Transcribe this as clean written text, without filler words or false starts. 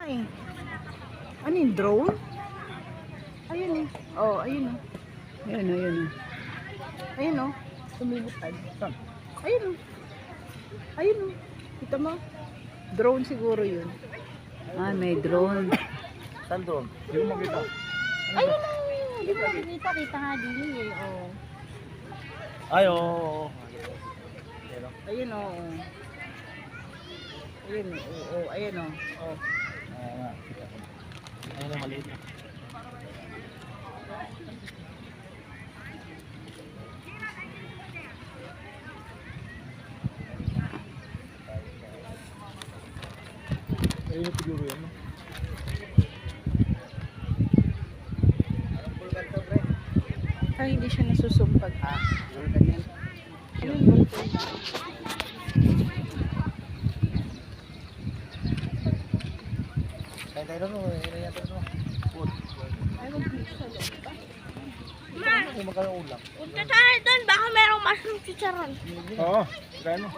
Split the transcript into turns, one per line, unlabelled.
eh. Ano yung drone? Ayun eh. Oh, ayun oh. Ayun, ayun oh. Ayun oh. Lumilipad. Ayun oh. Ayun oh. Kita mo? Drone siguro yun. Ah, may drone.
Saan doon? Hindi mo makita.
Ayun oh. Di ba nakikita? Kita nga din eh. Oh.
Ay, oo.
Ayun oh. Ayun oh. Oh, ayun oh. Oh.
Ayun na, maliit. Ayun yung siguro yan, no?
Ay, hindi siya nasusumpag. Ah, ganyan. Ayun oh.
Kaya tayo doon, ayun yata doon. Food.
Ay, mag-pizza lang ba?
Kung magkano ulam.
Punta tayo doon, baka merong mushroom chicharon.
Oo, kaya no.